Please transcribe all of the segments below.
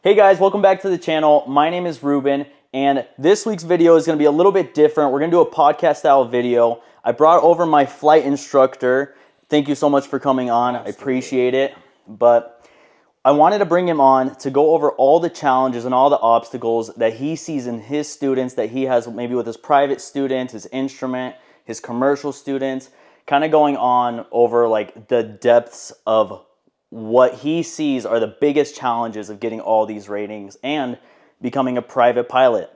Hey guys, welcome back to the channel. My name is Ruben, and this week's video is going to be a little bit different. We're going to do a podcast style video. I brought over my flight instructor. Thank you so much for coming on. Absolutely. I appreciate it. But I wanted to bring him on to go over all the challenges and all the obstacles that he sees in his students, that he has maybe with his private students, his instrument, his commercial students, kind of going on over like the depths of what he sees are the biggest challenges of getting all these ratings and becoming a private pilot.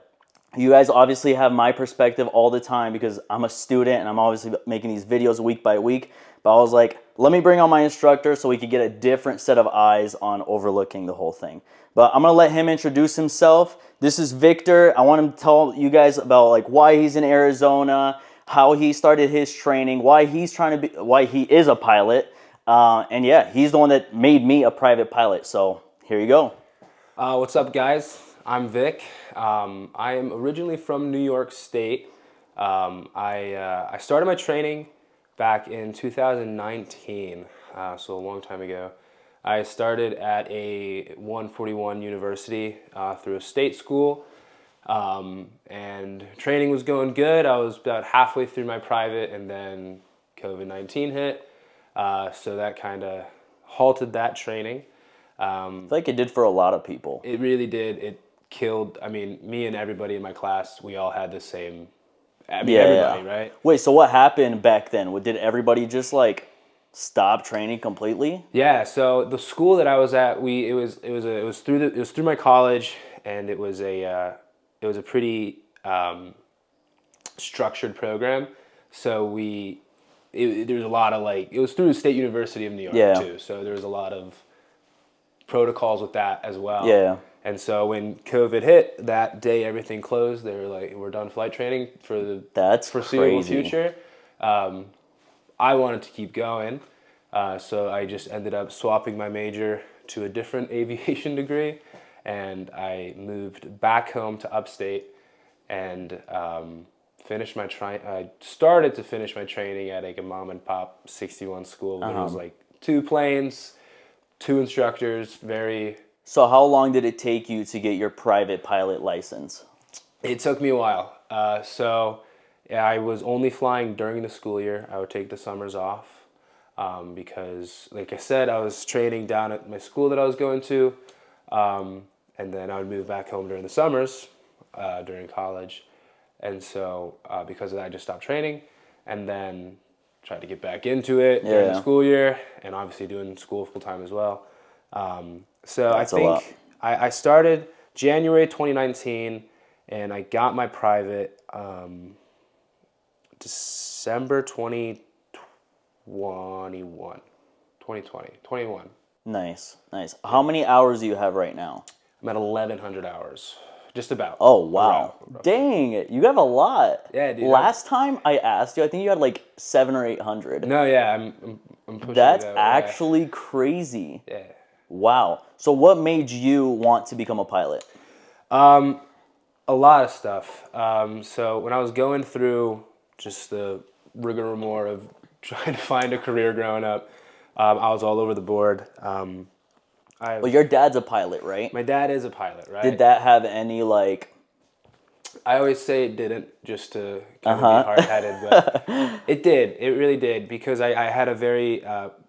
You guys obviously have my perspective all the time because I'm a student and I'm obviously making these videos week by week. But I was like, let me bring on my instructor so we could get a different set of eyes on overlooking the whole thing. But I'm gonna let him introduce himself. This is Victor. I want him to tell you guys about like why he's in Arizona, how he started his training, why he is a pilot. And yeah, he's the one that made me a private pilot. So here you go. What's up, guys? I'm Vic. I am originally from New York State. I started my training back in 2019, so a long time ago. I started at a 141 university through a state school, and training was going good. I was about halfway through my private, and then COVID-19 hit. So that kind of halted that training. I feel like it did for a lot of people. It really did. It killed, me and everybody in my class, we all had the same, everybody, right? Wait, so what happened back then? Did everybody just like stop training completely? Yeah, so the school that I was at, it was through my college, and it was a pretty structured program. So there was a lot of it was through the State University of New York too, so there was a lot of protocols with that as well. Yeah. And so when COVID hit, that day everything closed. They were like, we're done flight training for the foreseeable future. I wanted to keep going, so I just ended up swapping my major to a different aviation degree, and I moved back home to upstate and I started to finish my training at like a mom and pop 61 school. There was like 2 planes, 2 instructors, So how long did it take you to get your private pilot license? It took me a while. I was only flying during the school year. I would take the summers off because, like I said, I was training down at my school that I was going to, and then I would move back home during the summers during college. And so because of that, I just stopped training and then tried to get back into it during the school year, and obviously doing school full time as well. So I think I started January 2019, and I got my private December 2021. Nice. How many hours do you have right now? I'm at 1,100 hours. Just about. Oh, wow. Dang it. You have a lot. Yeah, dude. Last time I asked you, I think you had like 700 or 800. No, yeah, I'm pushing That's it out, actually crazy. Yeah. Wow. So what made you want to become a pilot? A lot of stuff. So when I was going through just the rigmarole of trying to find a career growing up, I was all over the board. Well, your dad's a pilot, right? My dad is a pilot, right? Did that have any I always say it didn't, just to kind of be hard-headed, but it did. It really did, because I had a very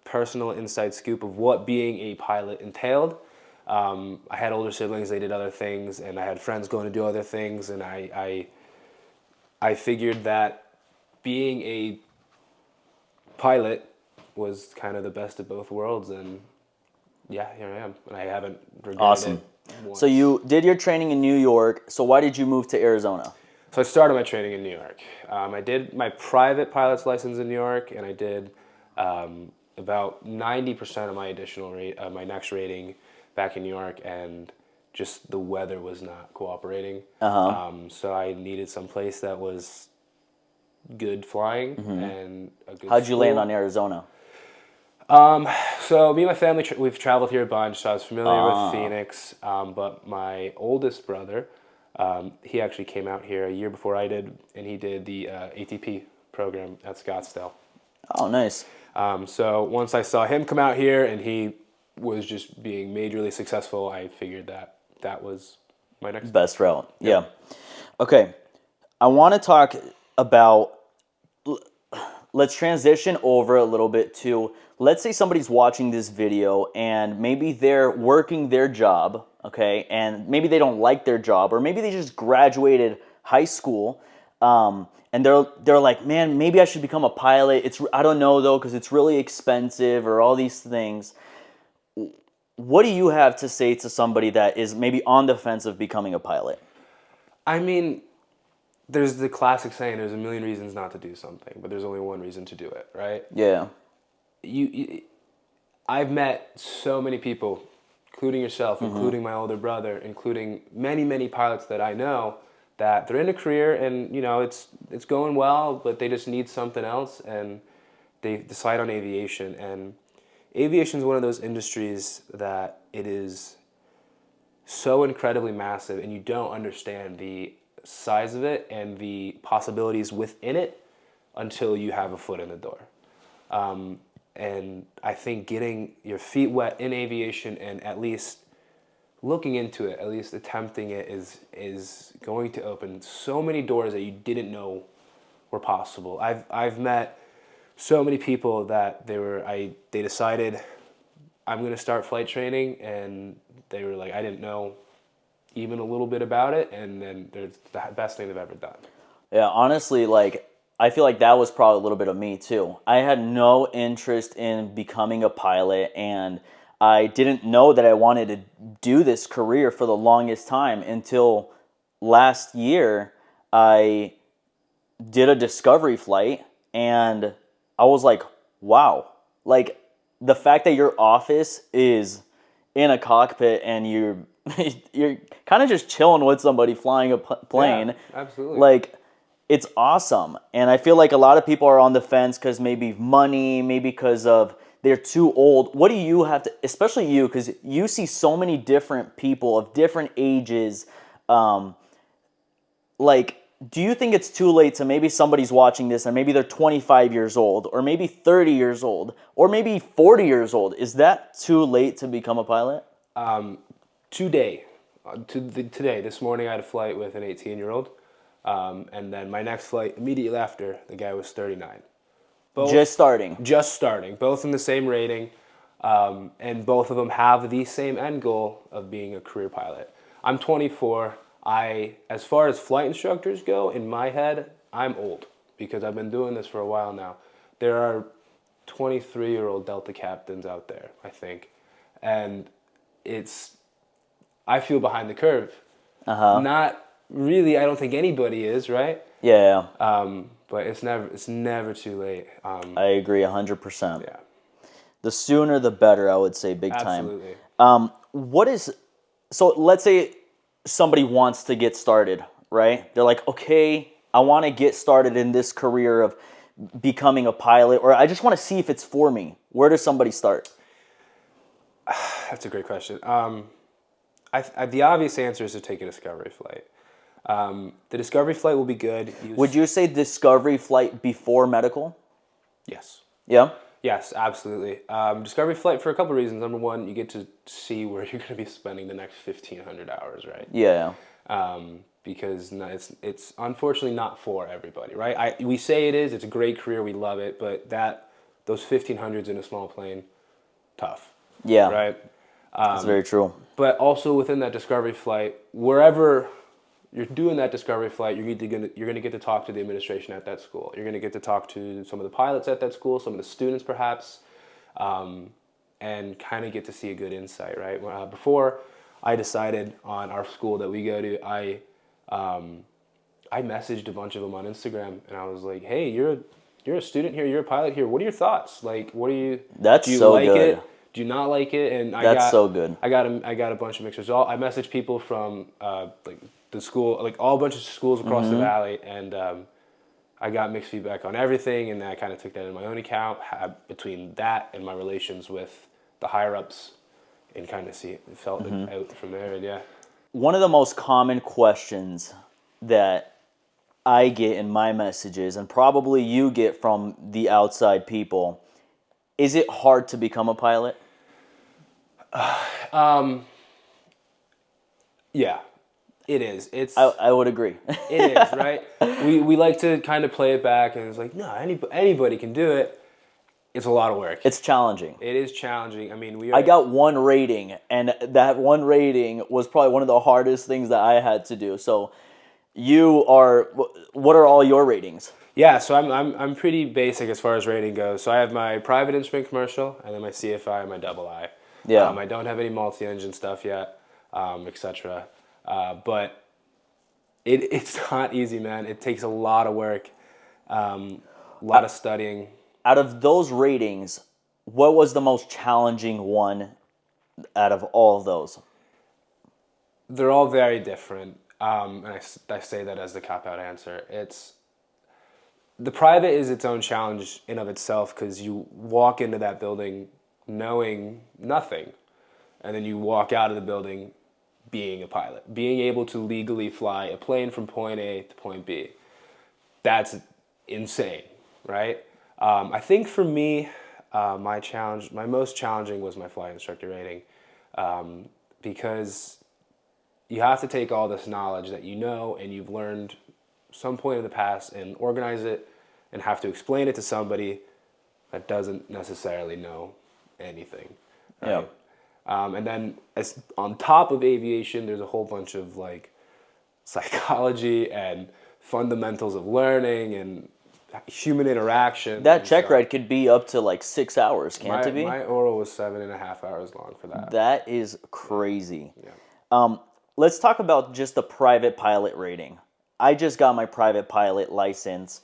personal inside scoop of what being a pilot entailed. I had older siblings; they did other things, and I had friends going to do other things, and I figured that being a pilot was kind of the best of both worlds, and yeah, here I am, and I haven't regretted it once. So you did your training in New York. So why did you move to Arizona? So I started my training in New York. I did my private pilot's license in New York, and I did about 90% of my my next rating back in New York, and just the weather was not cooperating. So I needed some place that was good flying and a good How'd you land on Arizona? So me and my family, we've traveled here a bunch, so I was familiar with Phoenix, but my oldest brother, he actually came out here a year before I did, and he did the ATP program at Scottsdale. Oh, nice. So once I saw him come out here and he was just being majorly successful, I figured that that was my next best route. Yeah. Okay. I want to talk about, let's transition over a little bit to, let's say somebody's watching this video and maybe they're working their job, okay, and maybe they don't like their job, or maybe they just graduated high school, and they're like, man, maybe I should become a pilot. I don't know though, because it's really expensive, or all these things. What do you have to say to somebody that is maybe on the fence of becoming a pilot? I mean, there's the classic saying, there's a million reasons not to do something, but there's only one reason to do it, right? Yeah. I've met so many people, including yourself, including my older brother, including many, many pilots that I know, that they're in a career and, it's going well, but they just need something else, and they decide on aviation. And aviation is one of those industries that it is so incredibly massive, and you don't understand the size of it and the possibilities within it until you have a foot in the door. And I think getting your feet wet in aviation and at least looking into it, at least attempting it, is going to open so many doors that you didn't know were possible. I've met so many people that they decided, I'm going to start flight training, and they were like, I didn't know even a little bit about it, and then it's the best thing they've ever done. Yeah, honestly, like, I feel like that was probably a little bit of me too. I had no interest in becoming a pilot, and I didn't know that I wanted to do this career for the longest time until last year. I did a discovery flight, and I was like, wow. Like, the fact that your office is in a cockpit and you're kind of just chilling with somebody flying a plane. Yeah, absolutely. Like, it's awesome. And I feel like a lot of people are on the fence because maybe money, maybe because of they're too old. What do you have to, especially you, because you see so many different people of different ages. Like, do you think it's too late to, maybe somebody's watching this and maybe they're 25 years old, or maybe 30 years old, or maybe 40 years old? Is that too late to become a pilot? Today, this morning, I had a flight with an 18-year-old, and then my next flight immediately after, the guy was 39. Just starting. Both in the same rating, and both of them have the same end goal of being a career pilot. I'm 24. As far as flight instructors go, in my head, I'm old because I've been doing this for a while now. There are 23-year-old Delta captains out there, I think, and I feel behind the curve. Not really. I don't think anybody is, right? Yeah. But it's never too late. I agree 100%. Yeah. The sooner the better, I would say, big time. Absolutely. So let's say somebody wants to get started, right? They're like, okay, I want to get started in this career of becoming a pilot, or I just want to see if it's for me. Where does somebody start? That's a great question. The obvious answer is to take a discovery flight. The discovery flight will be good. Would you say discovery flight before medical? Yes. Yeah? Yes, absolutely. Discovery flight for a couple of reasons. Number one, you get to see where you're going to be spending the next 1,500 hours, right? Yeah. Because it's unfortunately not for everybody, right? We say it is. It's a great career. We love it. But those 1,500s in a small plane, tough. Yeah. Right? That's very true. But also within that discovery flight, wherever you're doing that discovery flight, you're going to get to talk to the administration at that school. You're going to get to talk to some of the pilots at that school, some of the students perhaps, and kind of get to see a good insight, right? Before I decided on our school that we go to, I messaged a bunch of them on Instagram, and I was like, hey, you're a student here, you're a pilot here. What are your thoughts? Like, do you like it? Do you not like it? And that's so good. I got a bunch of mixed results. I messaged people from the school, like all a bunch of schools across the valley, and I got mixed feedback on everything, and I kind of took that in my own account between that and my relations with the higher ups, and kind of felt it out from there. And yeah, one of the most common questions that I get in my messages, and probably you get from the outside people, is it hard to become a pilot? Yeah, it is. I would agree. It is, right? We like to kind of play it back, and it's like, no, anybody can do it. It's a lot of work. It's challenging. It is challenging. I mean, I got one rating, and that one rating was probably one of the hardest things that I had to do. So, what are all your ratings? Yeah, so I'm pretty basic as far as rating goes. So I have my private instrument commercial, and then my CFI and my double I. Yeah. I don't have any multi-engine stuff yet, etc. But it's not easy, man. It takes a lot of work, a lot of studying. Out of those ratings, what was the most challenging one out of all of those? They're all very different, and I say that as the cop-out answer. The private is its own challenge in of itself because you walk into that building knowing nothing, and then you walk out of the building being a pilot, being able to legally fly a plane from point A to point B. That's insane, right? I think for me, my most challenging was my flight instructor rating, because you have to take all this knowledge that you know and you've learned some point in the past and organize it and have to explain it to somebody that doesn't necessarily know anything, right? Yeah. And then as on top of aviation, there's a whole bunch of like psychology and fundamentals of learning and human interaction. That check ride could be up to like 6 hours, can't it be? My oral was 7.5 hours long for that. That is crazy. Yeah. Let's talk about just the private pilot rating. I just got my private pilot license.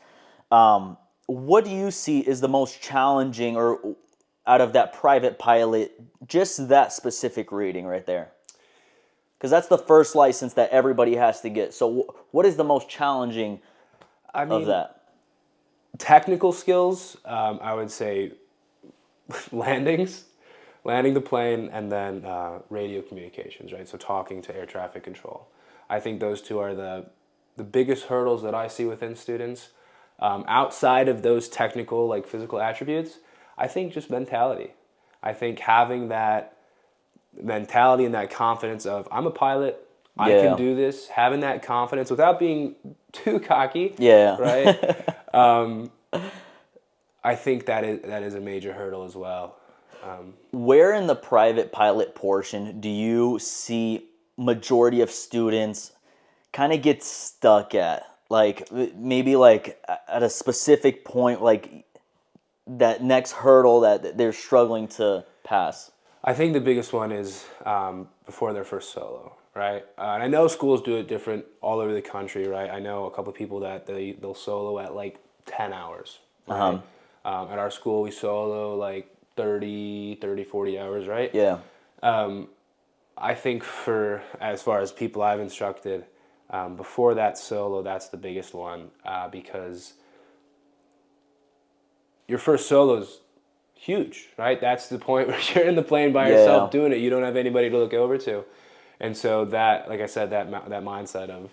What do you see is the most challenging, or out of that private pilot, just that specific rating right there? Because that's the first license that everybody has to get. So what is the most challenging of that? Technical skills, I would say landing the plane, and then radio communications, right? So talking to air traffic control. I think those two are the biggest hurdles that I see within students. Outside of those technical, like physical attributes, I think just mentality. I think having that mentality and that confidence of, I'm a pilot, I can do this, having that confidence without being too cocky. Yeah. Right? I think that is a major hurdle as well. Where in the private pilot portion do you see majority of students kind of get stuck at? Like maybe like at a specific point, like that next hurdle that they're struggling to pass? I think the biggest one is before their first solo, right? And I know schools do it different all over the country, right? I know a couple of people that they'll solo at like 10 hours, right? At our school, we solo like 30, 40 hours, right? Yeah. I think as far as people I've instructed, before that solo, that's the biggest one, because your first solo is huge, right? That's the point where you're in the plane by yourself doing it. You don't have anybody to look over to. And so that, like I said, that mindset of...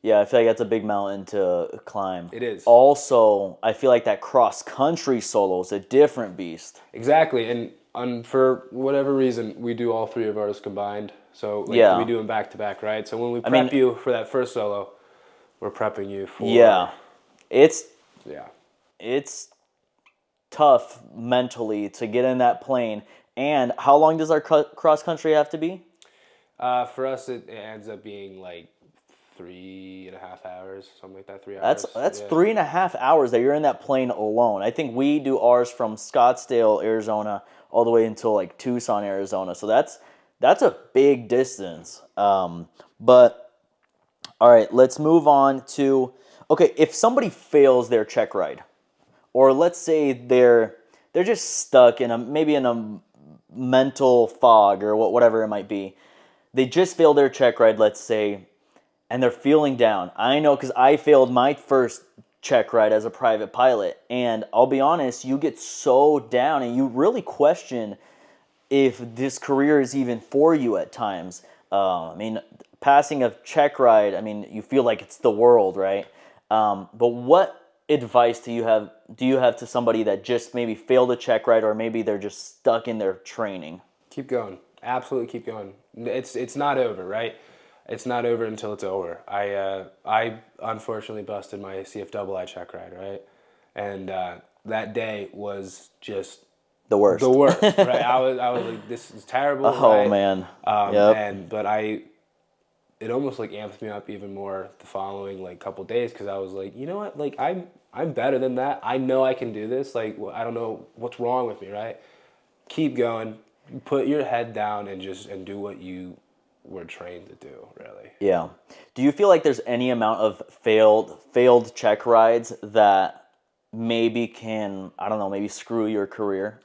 Yeah, I feel like that's a big mountain to climb. It is. Also, I feel like that cross-country solo is a different beast. Exactly, and for whatever reason, we do all three of ours combined. So we do them back-to-back, right? So when we prep you for that first solo, we're prepping you for... Yeah, it's tough mentally to get in that plane. And how long does our cross-country have to be? For us, it ends up being like 3.5 hours, something like that. 3 hours. That's 3.5 hours that you're in that plane alone. I think we do ours from Scottsdale, Arizona, all the way until like Tucson, Arizona. So that's a big distance. But all right, let's move on to, okay, if somebody fails their check ride, or let's say they're just stuck in maybe in a mental fog or whatever it might be. They just failed their check ride, let's say, and they're feeling down. I know, because I failed my first check ride as a private pilot, and I'll be honest, you get so down and you really question if this career is even for you at times. I mean, passing a check ride, I mean, you feel like it's the world, right? But what advice do you have to somebody that just maybe failed a check ride, or maybe they're just stuck in their training? Keep going. Absolutely keep going. It's not over, right? It's not over until it's over. I unfortunately busted my CFII check ride, right? And that day was just The worst. the worst, right? I was like, this is terrible, Oh right? man. Yep. But it almost like amped me up even more the following like couple days because I was like, you know what, like I'm better than that. I know I can do this. Like I don't know what's wrong with me, right? Keep going. Put your head down and do what you were trained to do, really. Yeah. Do you feel like there's any amount of failed check rides that maybe can, I don't know, maybe screw your career?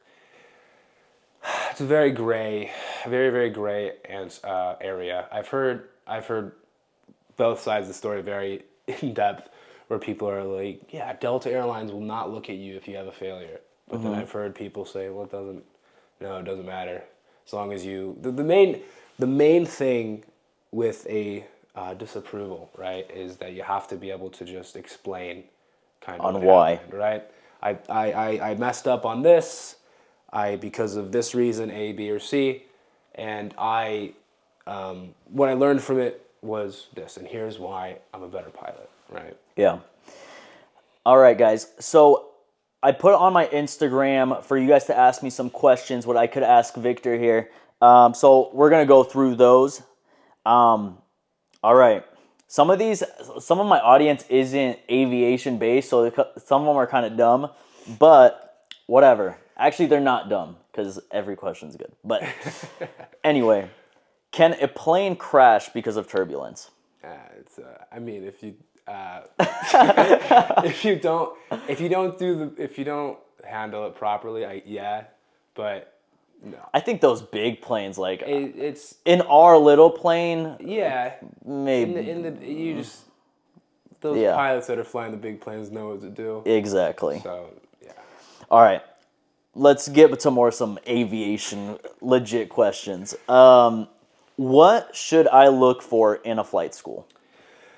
It's a very gray, very gray and area. I've heard both sides of the story very in depth, where people are like, yeah, Delta Airlines will not look at you if you have a failure. But then I've heard people say, well, it doesn't matter as long as you. The main thing with a disapproval, right, is that you have to be able to just explain kind of On what why. happened, right? I messed up on this. Because of this reason, A, B, or C, and what I learned from it was this, and here's why I'm a better pilot, right? Yeah. All right, guys. So I put on my Instagram for you guys to ask me some questions, what I could ask Victor here. So we're going to go through those. All right. Some of my audience isn't aviation based, so some of them are kind of dumb, but whatever. Actually, they're not dumb because every question's good. But anyway, can a plane crash because of turbulence? I mean, if you if you don't handle it properly, yeah, but no. I think those big planes, like It's in our little plane, yeah. maybe. You just those Yeah. pilots that are flying the big planes know what to do. Exactly. So yeah. All right. Let's get to some aviation legit questions. What should I look for in a flight school?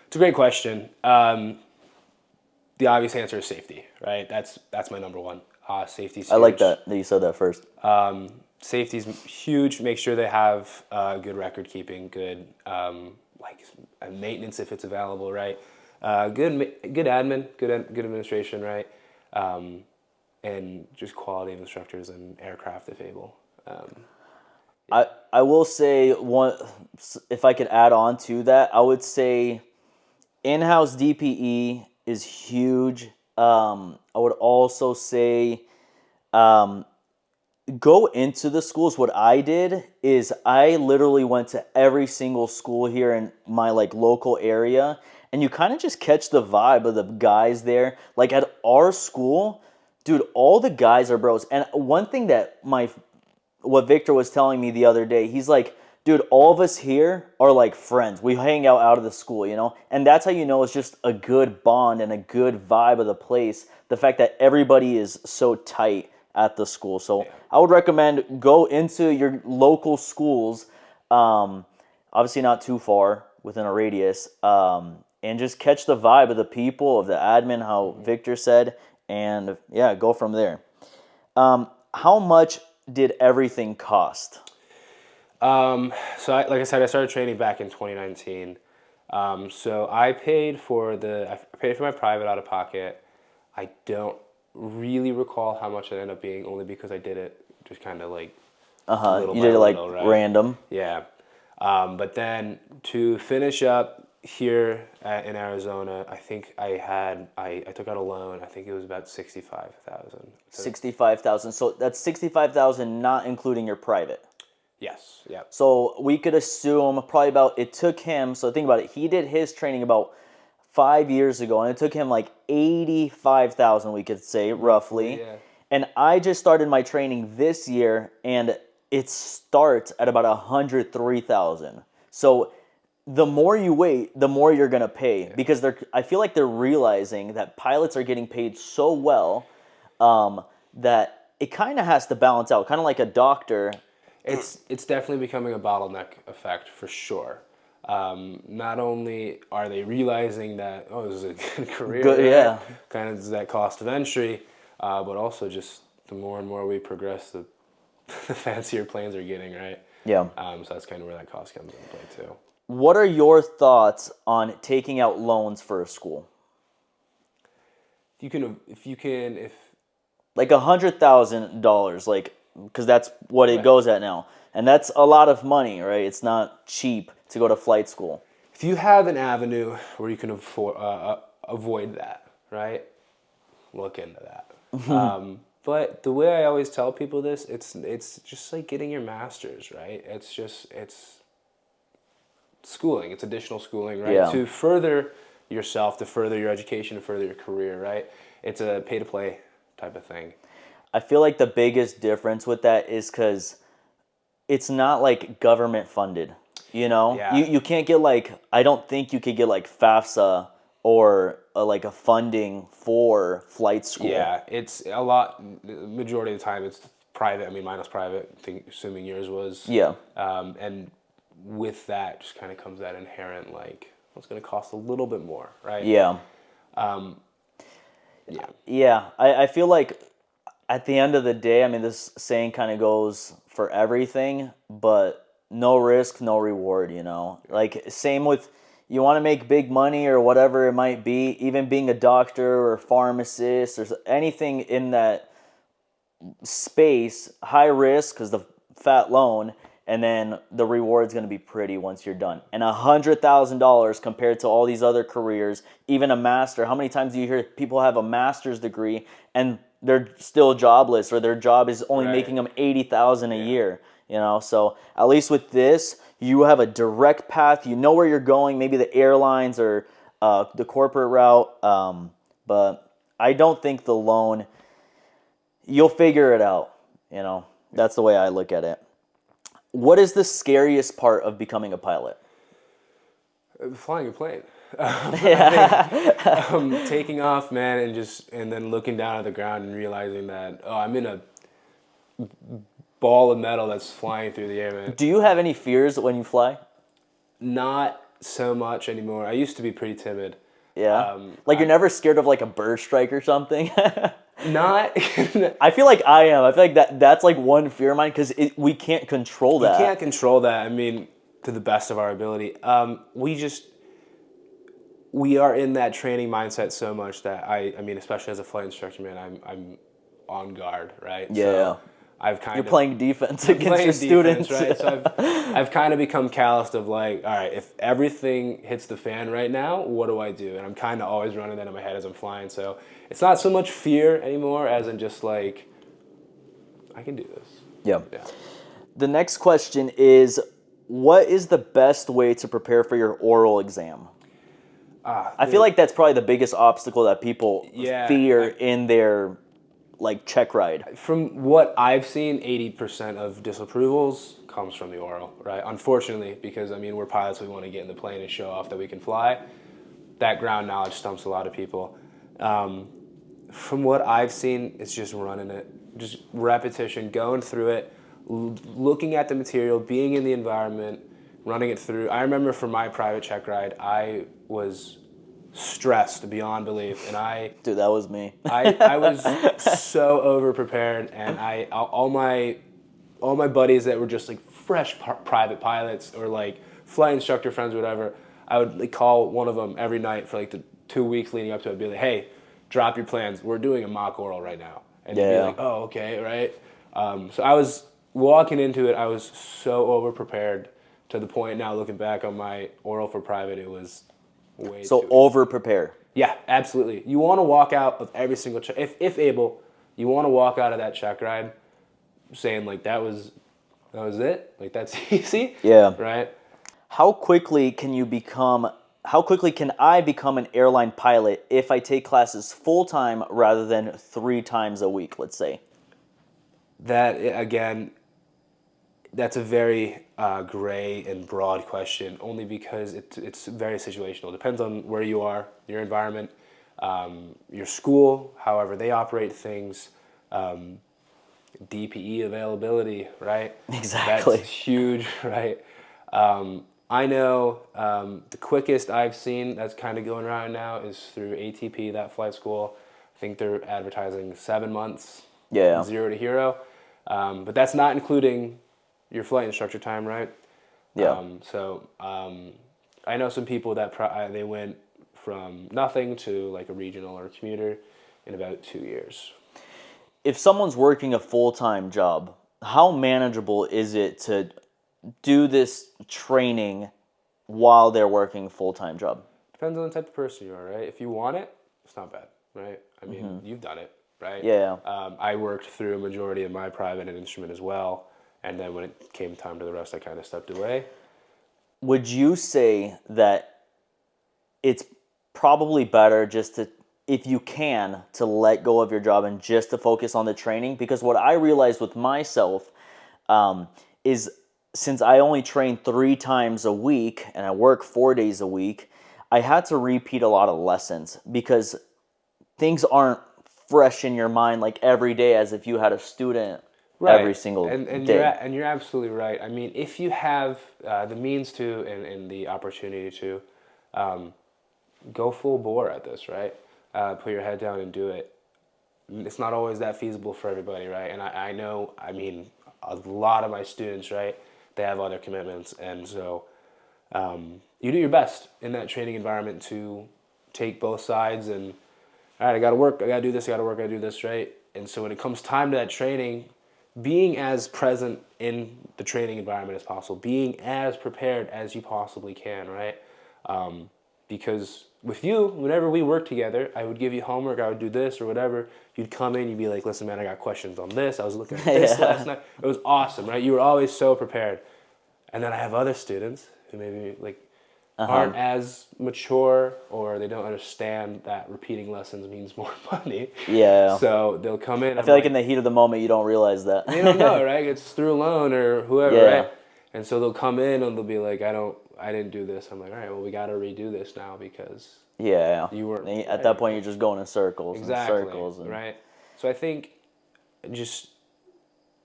It's a great question. The obvious answer is safety, right? That's my number one. Safety's huge. I like that you said that first. Safety's huge. Make sure they have good record keeping, good maintenance if it's available, right? Good admin, good administration, right? And just quality of instructors and aircraft if able. I will say one, if I could add on to that, I would say in-house DPE is huge. I would also say go into the schools. What I did is I literally went to every single school here in my local area, and you kind of just catch the vibe of the guys there. Like at our school, dude, all the guys are bros. And one thing that what Victor was telling me the other day, he's like, dude, all of us here are like friends. We hang out of the school, And that's how you know it's just a good bond and a good vibe of the place. The fact that everybody is so tight at the school. So yeah. I would recommend go into your local schools, obviously not too far within a radius, and just catch the vibe of the people, of the admin, how Victor said, and yeah, go from there. How much did everything cost? Like I said, I started training back in 2019. So I paid for my private out of pocket. I don't really recall how much it ended up being, only because I did it just kind of like You did it like right? random. Yeah. But then to finish up here in Arizona, I think I took out a loan. I think it was about 65,000. 65,000. So that's 65,000, not including your private. Yes. Yeah. So we could assume probably it took him, so think about it, he did his training about 5 years ago, and it took him like 85,000, we could say, roughly. Yeah. And I just started my training this year, and it starts at about 103,000. So the more you wait, the more you're gonna pay, because I feel like they're realizing that pilots are getting paid so well that it kind of has to balance out, kind of like a doctor. It's definitely becoming a bottleneck effect for sure. Not only are they realizing that this is a good career, yeah, kind of that cost of entry, but also just the more and more we progress, the fancier planes are getting, right? Yeah. So that's kind of where that cost comes into play too. What are your thoughts on taking out loans for a school? If Like $100,000, like, because that's what it right. goes at now, and that's a lot of money, right? It's not cheap to go to flight school. If you have an avenue where you can avoid that, right? Look into that. But the way I always tell people this, it's just like getting your master's, right? It's schooling. It's additional schooling, right? Yeah. To further yourself, to further your education, to further your career, right? It's a pay to play type of thing. I feel like the biggest difference with that is because it's not like government funded. You know, Yeah. you can't get like, I don't think you could get like FAFSA or like a funding for flight school. Yeah, it's a lot. The majority of the time, it's private. I mean, mine was private. Assuming yours was. Yeah. And with that, just kind of comes that inherent like, well, it's going to cost a little bit more, right? Yeah. Yeah. Yeah. I feel like at the end of the day, I mean, this saying kind of goes for everything, but no risk, no reward, you know? Like, same with, you want to make big money or whatever it might be, even being a doctor or pharmacist or anything in that space, high risk because the fat loan, and then the reward's going to be pretty once you're done. And $100,000 compared to all these other careers, even a master. How many times do you hear people have a master's degree and they're still jobless, or their job is only Right. making them $80,000 a year? You know, so at least with this, you have a direct path. You know where you're going. Maybe the airlines or the corporate route, but I don't think the loan. You'll figure it out. You know, that's the way I look at it. What is the scariest part of becoming a pilot? Flying a plane. Yeah. Taking off, man, and then looking down at the ground and realizing that, oh, I'm in a ball of metal that's flying through the air, man. Do you have any fears when you fly? Not so much anymore. I used to be pretty timid. Yeah. Like you're never scared of like a bird strike or something? Not. I feel like I am. I feel like that's like one fear of mine because we can't control that. You can't control that. I mean, to the best of our ability. We are in that training mindset so much that I mean, especially as a flight instructor, man, I'm on guard, right? Yeah. So I've kind You're of playing defense against your students. right? So I've kind of become calloused of like, all right, if everything hits the fan right now, what do I do? And I'm kind of always running that in my head as I'm flying. So it's not so much fear anymore as in just like, I can do this. Yeah. Yeah. The next question is, what is the best way to prepare for your oral exam? I feel like that's probably the biggest obstacle that people fear in their like check ride. From what I've seen, 80% of disapprovals comes from the oral, right? Unfortunately, because I mean, we're pilots, we want to get in the plane and show off that we can fly. That ground knowledge stumps a lot of people. From what I've seen, it's just running it, just repetition, going through it, looking at the material, being in the environment, running it through. I remember for my private check ride, I was stressed beyond belief, and Dude, that was me. I was so over prepared, and all my buddies that were just like fresh private pilots or like flight instructor friends or whatever, I would like call one of them every night for like the 2 weeks leading up to it. I'd be like, hey, drop your plans. We're doing a mock oral right now, and they'd be like, oh, okay, right. So I was walking into it. I was so over prepared to the point now looking back on my oral for private, it was way So too over prepare. Yeah, absolutely. You want to walk out of every single check, if able, you want to walk out of that check ride saying like that was it, like that's easy. Yeah. Right. How quickly can I become an airline pilot if I take classes full time rather than 3 times a week, let's say? That again, that's a very gray and broad question, only because it's very situational. It depends on where you are, your environment, your school, however they operate things, DPE availability, right? Exactly. That's huge, right? I know the quickest I've seen that's kind of going around now is through ATP, that flight school. I think they're advertising 7 months, Yeah. 0 to hero. But that's not including your flight instructor time, right? Yeah. I know some people that they went from nothing to like a regional or a commuter in about 2 years. If someone's working a full-time job, how manageable is it to do this training while they're working a full-time job? Depends on the type of person you are, right? If you want it, it's not bad, right? I mean, you've done it, right? Yeah. I worked through a majority of my private and instrument as well, and then when it came time to the rest, I kind of stepped away. Would you say that it's probably better just to, if you can, to let go of your job and just to focus on the training? Because what I realized with myself is since I only train 3 times a week and I work 4 days a week, I had to repeat a lot of lessons because things aren't fresh in your mind like every day as if you had a student every single day. You're absolutely right. I mean, if you have the means to and the opportunity to go full bore at this, right? Put your head down and do it. It's not always that feasible for everybody, right? And I know, I mean, a lot of my students, right? They have other commitments, and so you do your best in that training environment to take both sides and, all right, I got to work, I got to do this, I got to work, I got to do this, right? And so when it comes time to that training, being as present in the training environment as possible, being as prepared as you possibly can, right? Because with you, whenever we work together, I would give you homework, I would do this or whatever. You'd come in, you'd be like, listen, man, I got questions on this. I was looking at this last night. It was awesome, right? You were always so prepared. And then I have other students who maybe like aren't as mature or they don't understand that repeating lessons means more money. Yeah. So they'll come in. I feel like in the heat of the moment, you don't realize that. They don't know, right? It's through a loan or whoever, Yeah. right? And so they'll come in and they'll be like, I didn't do this. I'm like, all right, well, we got to redo this now because Yeah. you weren't At that point, you're just going in circles and circles. And right? So I think just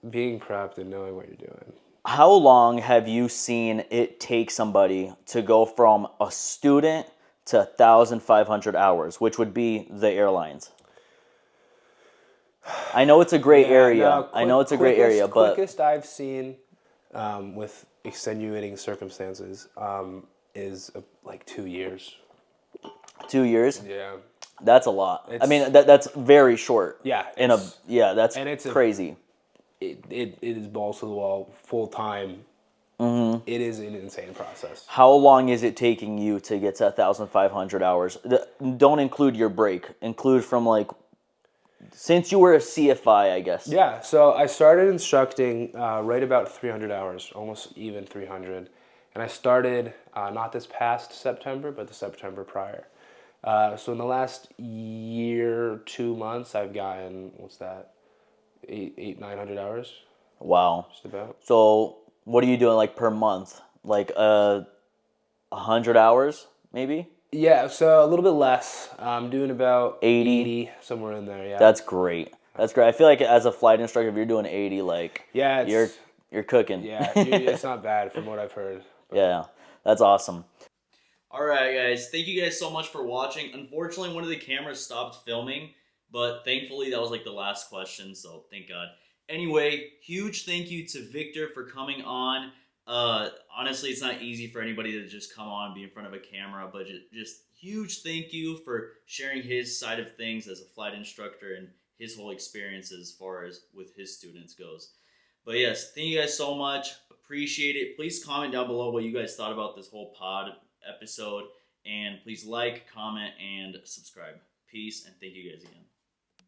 being prepped and knowing what you're doing. How long have you seen it take somebody to go from a student to 1,500 hours, which would be the airlines? I know it's a gray area. No, I know it's a gray area, but quickest I've seen with extenuating circumstances is like 2 years. 2 years? Yeah. That's a lot. I mean, that's very short. Yeah. That's and it's crazy. It is balls to the wall full time. It is an insane process. How long is it taking you to get to 1,500 hours? Don't include your break. Include from like, since you were a CFI, I guess. Yeah, so I started instructing right about 300 hours, almost even 300. And I started not this past September, but the September prior. So in the last year, 2 months, I've gotten, what's that, 900 hours? Wow. Just about. So what are you doing like per month? Like 100 hours, maybe? Yeah, so a little bit less. I'm doing about 80, somewhere in there, yeah. That's great. That's great. I feel like as a flight instructor, if you're doing 80, like yeah, you're cooking. Yeah, it's not bad from what I've heard. But. Yeah, that's awesome. All right, guys. Thank you guys so much for watching. Unfortunately, one of the cameras stopped filming, but thankfully that was like the last question, so thank God. Anyway, huge thank you to Victor for coming on. Honestly, it's not easy for anybody to just come on and be in front of a camera, but just huge thank you for sharing his side of things as a flight instructor and his whole experience as far as with his students goes. But yes, thank you guys so much. Appreciate it. Please comment down below what you guys thought about this whole pod episode, and please like, comment, and subscribe. Peace, and thank you guys again.